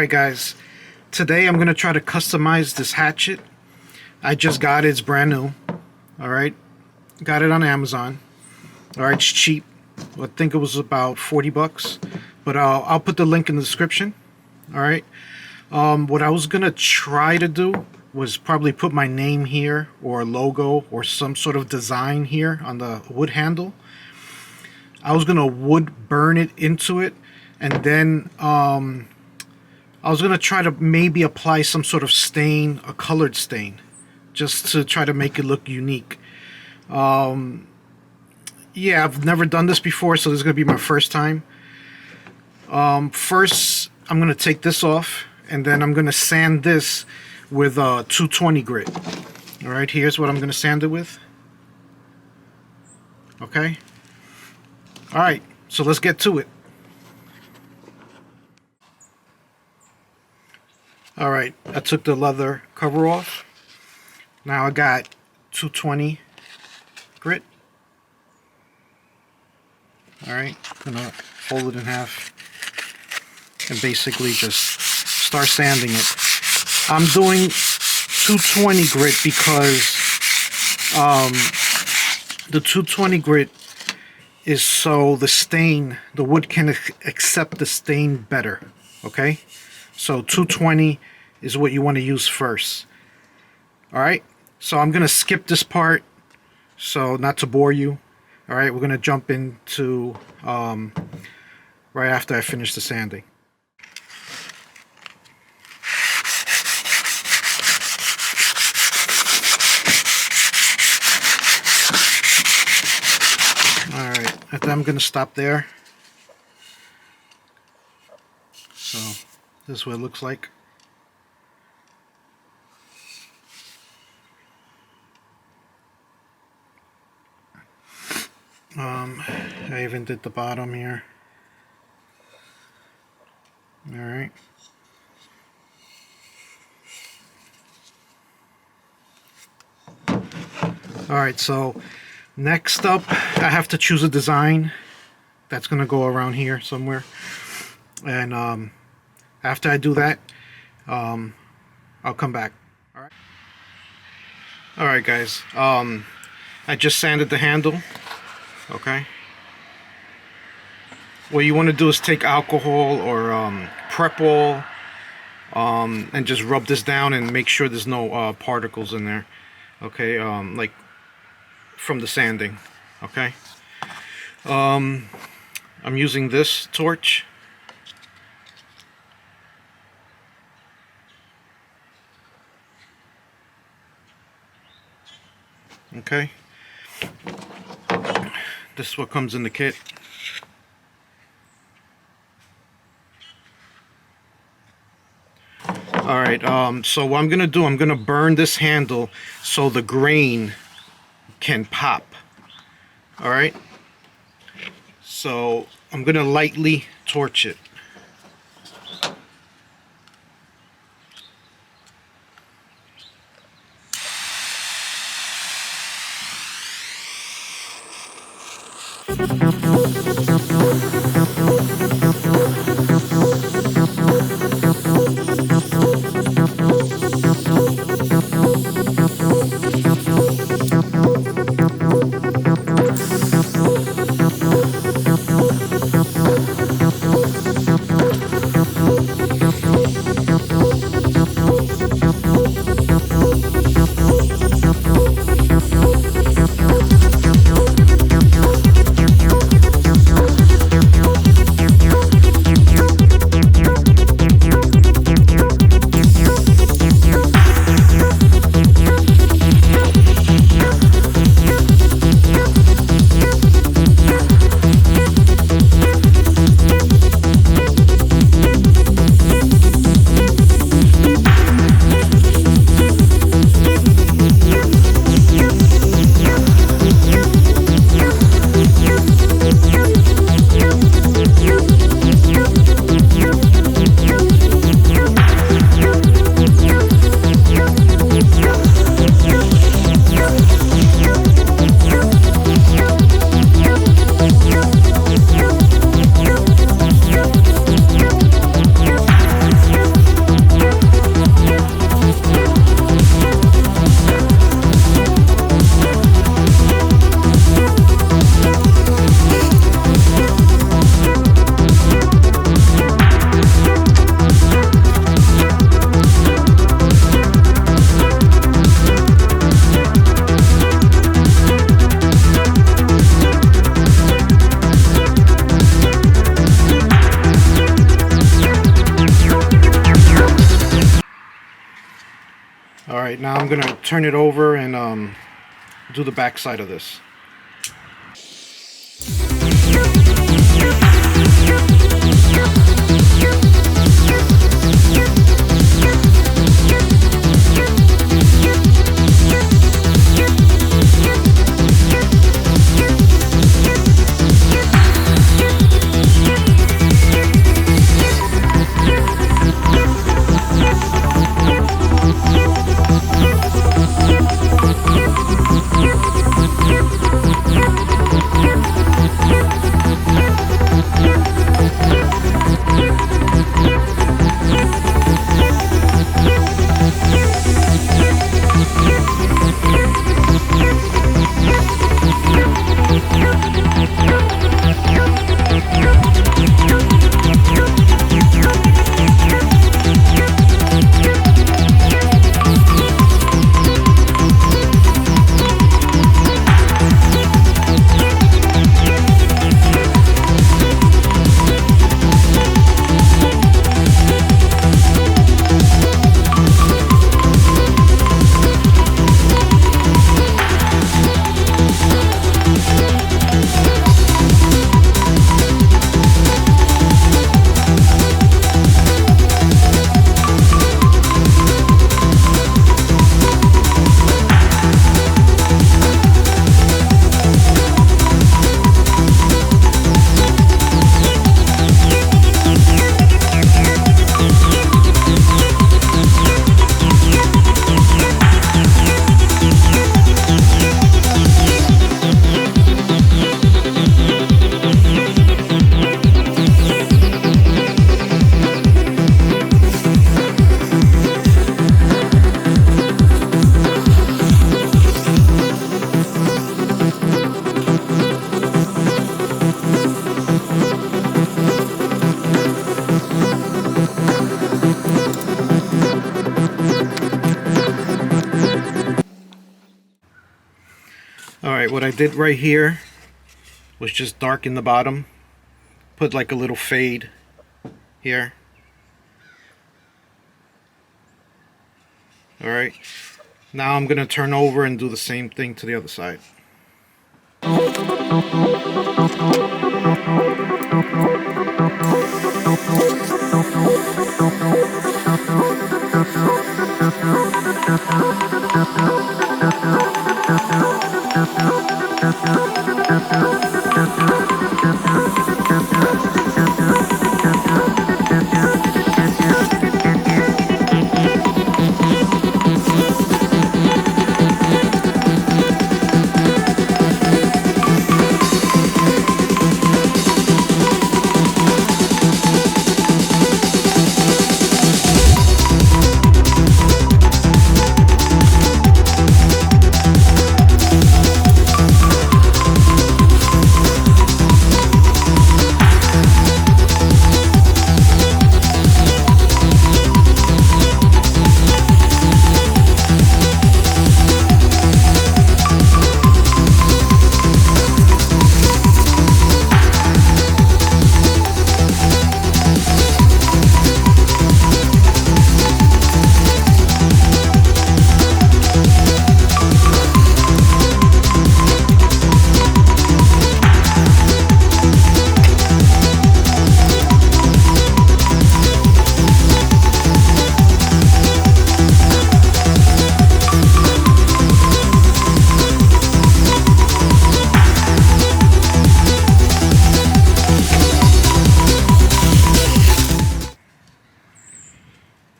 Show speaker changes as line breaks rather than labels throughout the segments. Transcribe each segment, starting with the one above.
Alright guys, today I'm going to try to customize this hatchet. I just got it, it's brand new. Alright, got it on Amazon. Alright, it's cheap. I think it was about 40 bucks. But I'll put the link in the description. Alright, what I was going to try to do was probably put my name here, or a logo, or some sort of design here on the wood handle. I was going to wood burn it into it, and then I was going to try to maybe apply some sort of stain, a colored stain, just to try to make it look unique. Yeah, I've never done this before, so this is going to be my first time. First, I'm going to take this off, and then I'm going to sand this with a 220 grit. Alright, here's what I'm going to sand it with. Okay? Alright, so let's get to it. Alright, I took the leather cover off. Now I got 220 grit. Alright, I'm gonna fold it in half and basically just start sanding it. I'm doing 220 grit because the 220 grit is so the wood can accept the stain better. Okay? So 220 is what you want to use first. Alright, so I'm going to skip this part, so not to bore you. Alright, we're going to jump into right after I finish the sanding. Alright, I think I'm going to stop there. So this is what it looks like. I even did the bottom here. Alright. Alright, so next up I have to choose a design that's going to go around here somewhere. And after I do that, I'll come back. Alright guys, I just sanded the handle. Okay. What you want to do is take alcohol or Prep-All and just rub this down and make sure there's no particles in there. Okay, like from the sanding. Okay. I'm using this torch. Okay, this is what comes in the kit. Alright, so what I'm gonna do, I'm gonna burn this handle so the grain can pop. Alright, so I'm gonna lightly torch it. Alright, now I'm going to turn it over and do the back side of this. Alright, what I did right here was just darken the bottom. Put like a little fade here. Alright, now I'm going to turn over and do the same thing to the other side.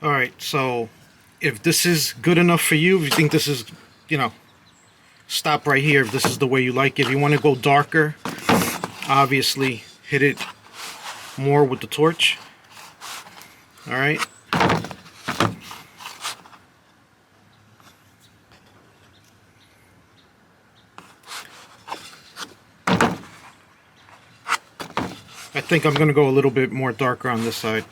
Alright, so if this is good enough for you, if you think this is, stop right here if this is the way you like it. If you want to go darker, obviously hit it more with the torch. Alright. I think I'm going to go a little bit more darker on this side.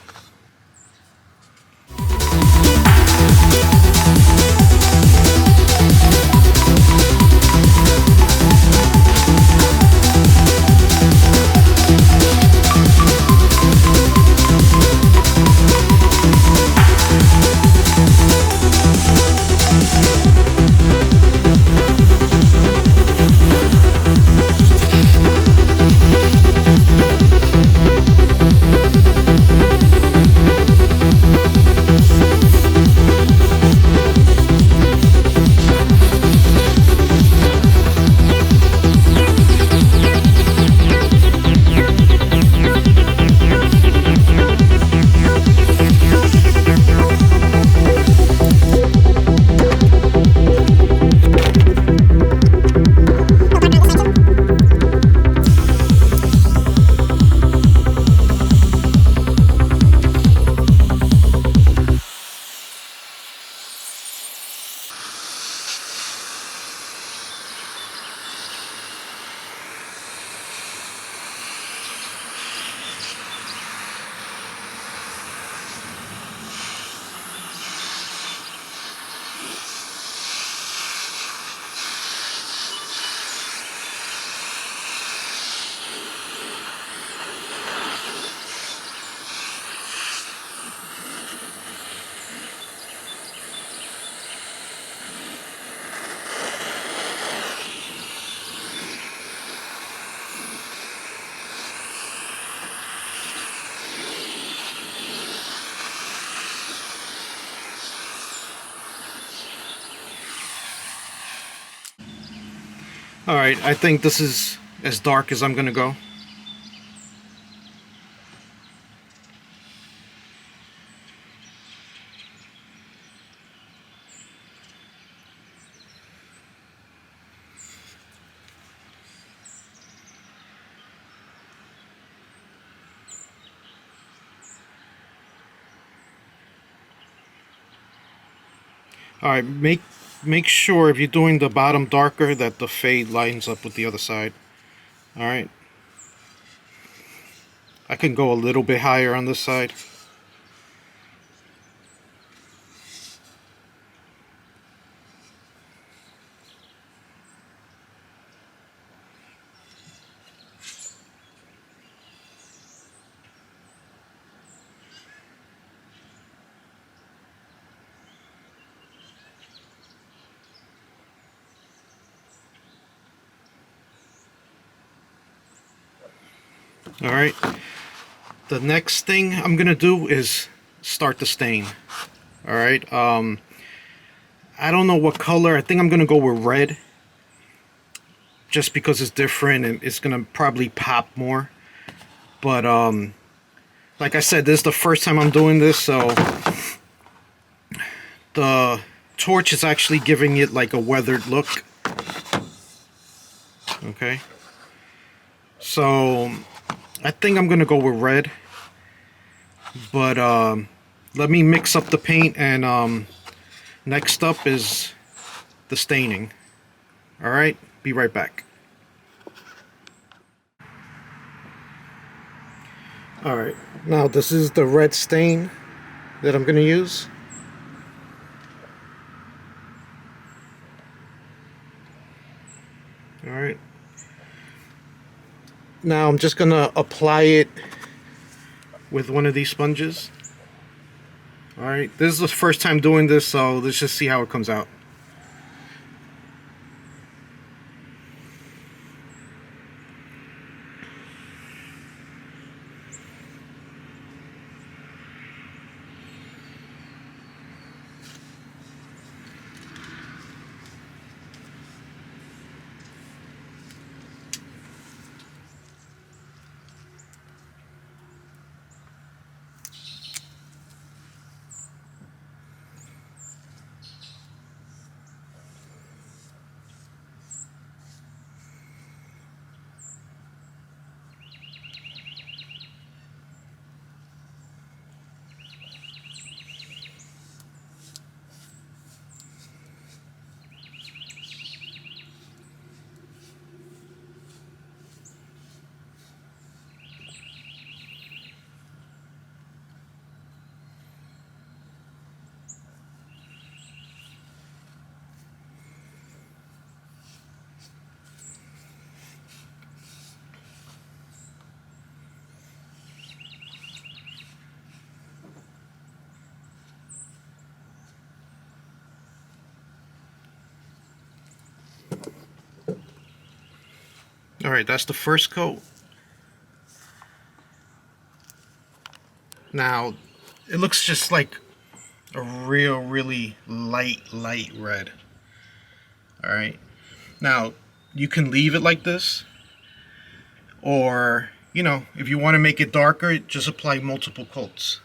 Alright, I think this is as dark as I'm gonna go. Alright, make sure if you're doing the bottom darker that the fade lines up with the other side. Alright. I can go a little bit higher on this side. Alright. The next thing I'm gonna do is start the stain. Alright. I don't know what color. I think I'm gonna go with red. Just because it's different and it's gonna probably pop more. But like I said, this is the first time I'm doing this, so the torch is actually giving it like a weathered look. Okay. So I think I'm gonna go with red. But let me mix up the paint, and next up is the staining. Alright, be right back. Alright, now this is the red stain that I'm going to use. Alright. Now I'm just going to apply it with one of these sponges. Alright, this is the first time doing this, so let's just see how it comes out. Alright, that's the first coat. Now, it looks just like a really light red. Alright. Now, you can leave it like this. Or, you know, if you want to make it darker, just apply multiple coats.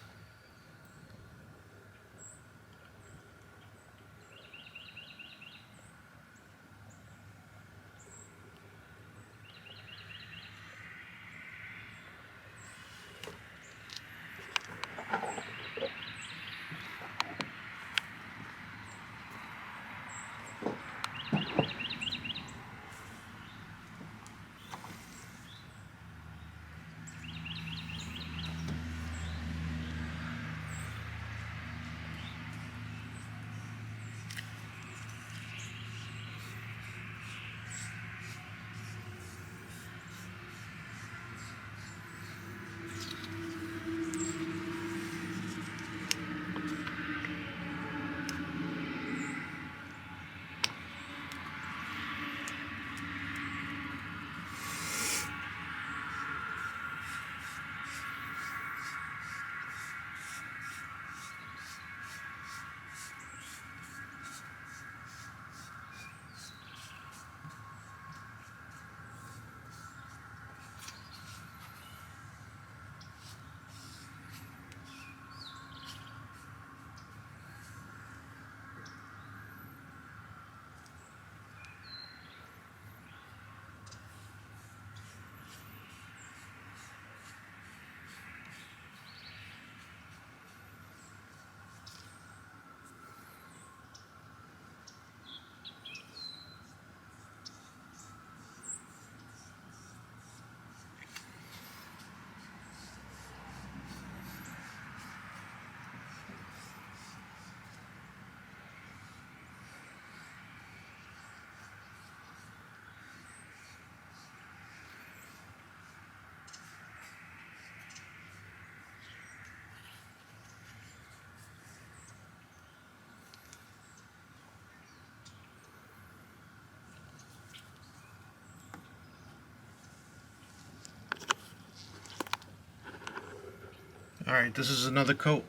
Alright, this is another coat.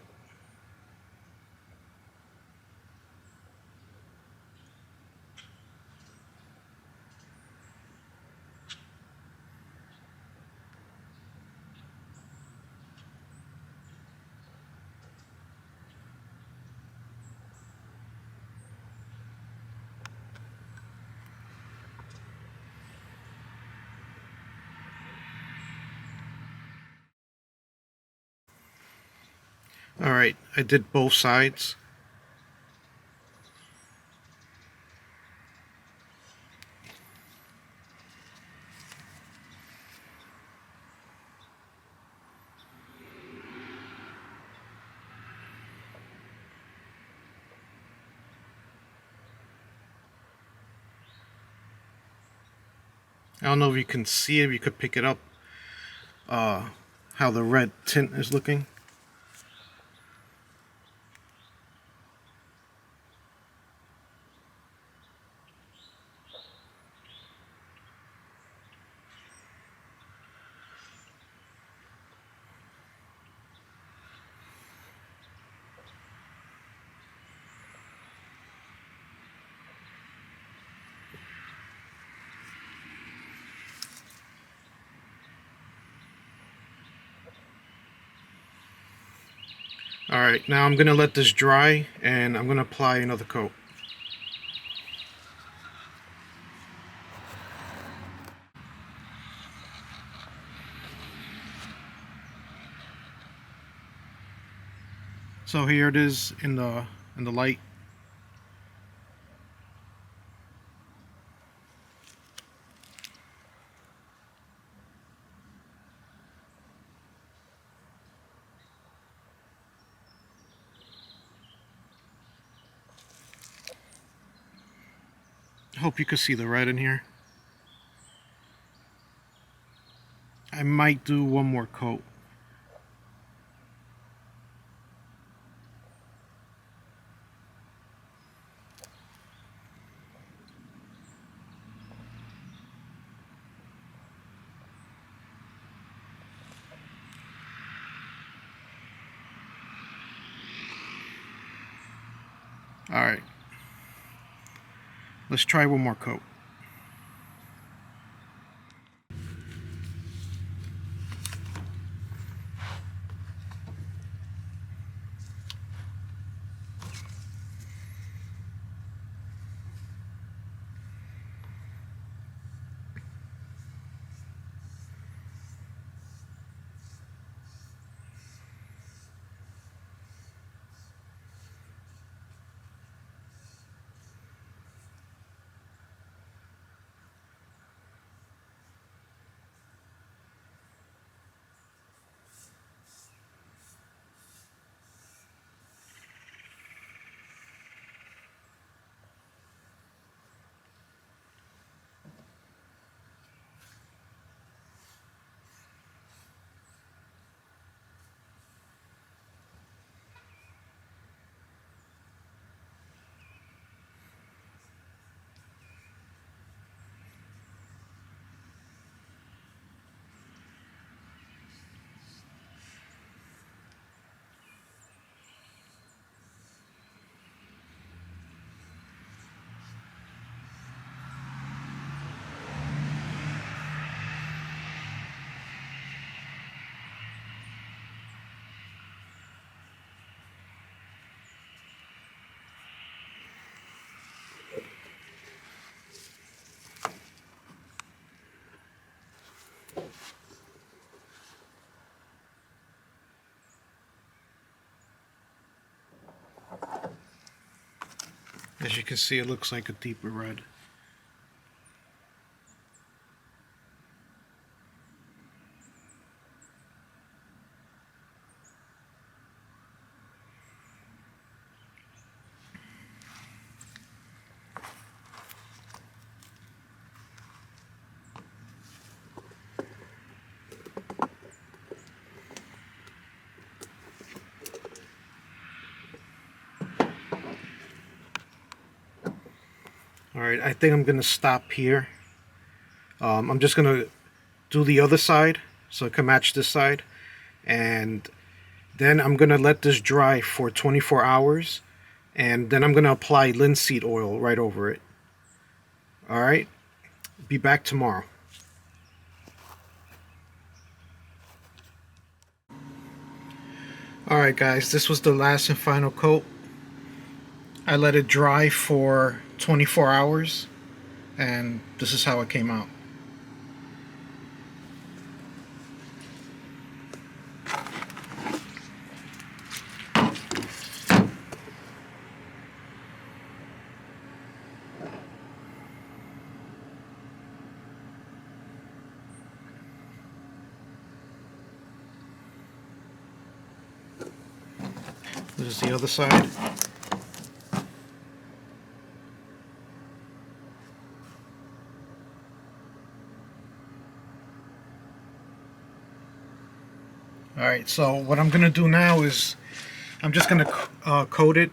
Alright, I did both sides. I don't know if you can see it, if you could pick it up, how the red tint is looking. Alright, now I'm going to let this dry and I'm going to apply another coat. So here it is in the light. I hope you can see the red in here. I might do one more coat. Alright. Let's try one more coat. As you can see, it looks like a deeper red. Alright, I think I'm going to stop here. I'm just going to do the other side so it can match this side. And Then I'm going to let this dry for 24 hours. And then I'm going to apply linseed oil right over it. Alright, be back tomorrow. Alright guys, this was the last and final coat. I let it dry for 24 hours. And this is how it came out. This is the other side. Alright, so what I'm going to do now is I'm just going to coat it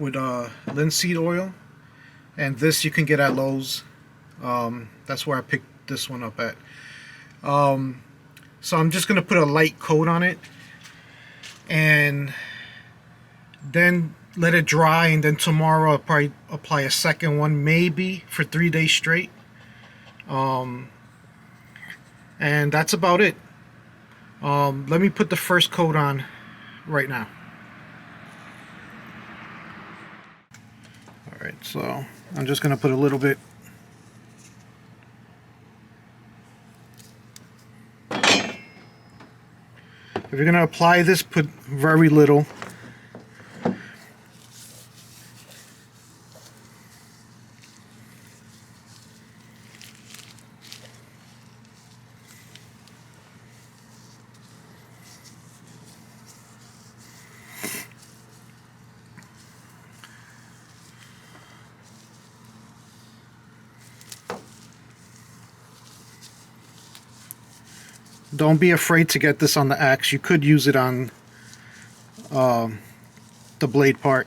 with linseed oil. And this you can get at Lowe's. That's where I picked this one up at. So I'm just going to put a light coat on it. And then let it dry, and then tomorrow I'll probably apply a second one, maybe for 3 days straight. And that's about it. Let me put the first coat on right now. Alright, so I'm just going to put a little bit. If you're going to apply this, put very little. Don't be afraid to get this on the axe. You could use it on the blade part.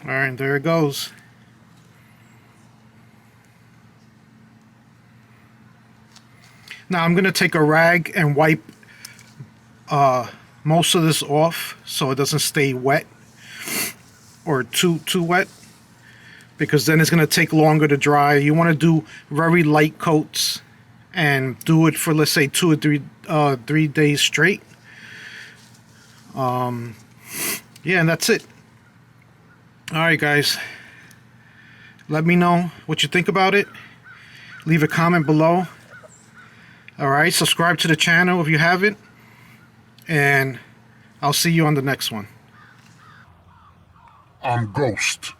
Alright, there it goes. Now I'm going to take a rag and wipe most of this off so it doesn't stay wet or too wet, because then it's going to take longer to dry. You want to do very light coats and do it for, let's say, 2 or 3 days straight. Yeah, and that's it. Alright guys, let me know what you think about it. Leave a comment below. Alright, subscribe to the channel if you haven't, and I'll see you on the next one.
I'm Ghost.